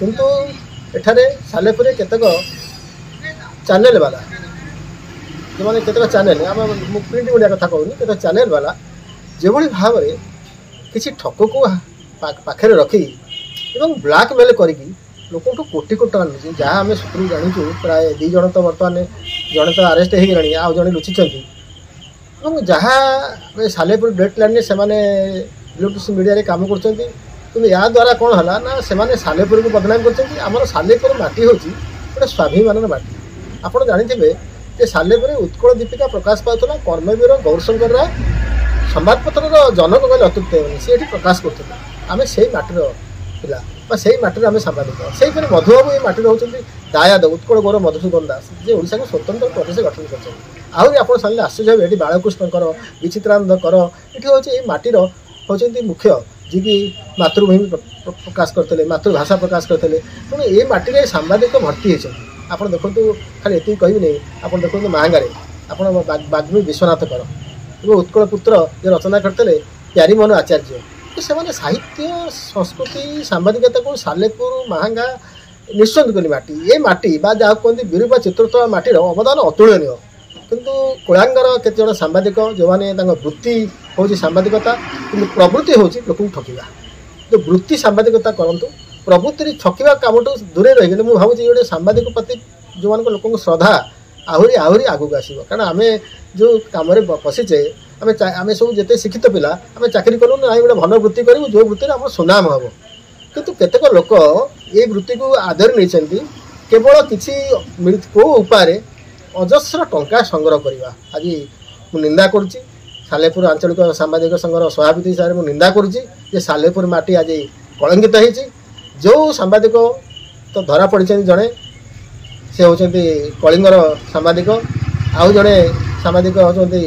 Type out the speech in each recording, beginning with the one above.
किंतु एठारे सालेपुर केतक चैनल वाला जो मैंने केतक चैनल आम प्रिंट मीडिया कथा कहूनी केतक चैनल वाला जो भाव में किसी ठक को पाखे रखी ब्लैकमेल करी लोक कोटी कोटी टका लुचि जहाँ आम सूत्र जानूँ प्राय 2 जन तो बर्तमान जड़े तो आरेस्ट हो गले आउ जड़े लुचिंट जहाँ सालेपुर डेट लाइन से इलेक्ट्रिक मीडिया काम कर या द्वारा कौन है ना से सालेपुर को बदनाम कर सालेपुर माटी हूँ गोटे स्वाभिमान माटी आपड़ जानी सालेपुर उत्कल दीपिका प्रकाश पाला कर्मवीर गौरशंकर राय संवादपत्र जनक कहले अत्युक्ति हेनी सी प्रकाश करते आम से माटीर पिला से माटी आम सांबादिक से मधुबाबू ये माटी हूँ दायाद उत्कल गौरव मधुसूदन दास जे ओडिशा को स्वतंत्र प्रदेश गठन कर आहरी आप सारे आश्चर्य हे बालकृष्णकर विचित्रानंद कर ये हूँ ये माटीर हूँ मुख्य जी की मातृभूमि प्रकाश करते मातृभाषा प्रकाश करते तेणु ये माटी सांबादिक भर्ती होती आप देखो खाली ये कहबी आप देखो महांगारे आप बाग्मी विश्वनाथ कर उत्कल पुत्र जो रचना करते प्यारीमोहन आचार्य से साहित्य संस्कृति सांबादिकता को सालेपुर महांगा निश्चिंत कली माटी ये माटी जहाँ कहते विरूपा चित्रत्व माटीर अवदान अतुलनीय किंतु कोलांगर केते जन सांबादिक जो मैंने वृत्ति हूँ सांबादिकता कि प्रवृत्ति हूँ लोक ठकवा तो वृत्ति सांबादिकता करूँ प्रवृत्ति ठकवा कम दूरे रही मुझे भावी गोटे सांबादिक प्रति जो मान लोक श्रद्धा आहरी आहरी आगू आसो कारण आम जो कम पशिचे आम सब जिते शिक्षित पिला आम चाकरी करूँ ना गोटे भल वृत्ति करूँ जो वृत्ति आम सुनाम हम किंतु केतेक लोक ये वृत्ति को आदर नहीं केवल किसी कौ उपाय अजस्र टंका संग्रह करवा आज मु निंदा करुच्ची सालेपुर आंचलिक सांबादिक संघर सभापति हिसाब से निंदा करुच्ची सालेपुर माटी आज कलंकित होती जो सांबादिक तो धरा पड़ी जड़े से होती कलिंगर सांबादिक आउ जड़े सांबादिक होती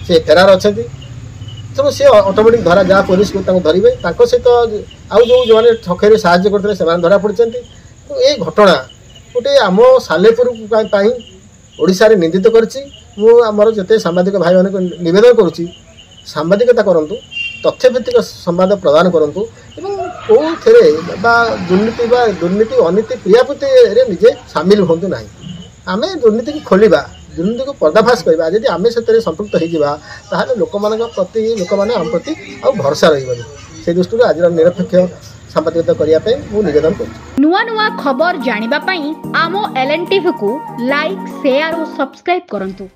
से फेरार अच्छा तेणु सी ऑटोमेटिक धरा जहाँ पुलिस को धरवे सहित आउ जो मैंने ठकेरे साहाय्य करते से धरा पड़ी तो ये घटना गोटे आम सालेपुर ओडिशा रे निंदित करमर जिते सांबादिक भाई मान नवेदन करुच्ची सांबादिकता करूँ तथ्यभित्तिक संवाद प्रदान करूँ कौ थे दुर्नीति अनीति क्रियापति निजे सामिल हूँ ना आम दुर्नीति की खोलिबा दुर्नीति को पर्दाफाश करवा जदि आम से संपृक्त होता लोक प्रति लोक मैंने आम प्रति आ भरोसा रही से दृष्टि आज निरपेक्ष सांबादिकता करने निवेदन कर नुआ नुआ खबर जानिबा पई आमो LN टीवी को लाइक शेयर और सब्सक्राइब करंतु।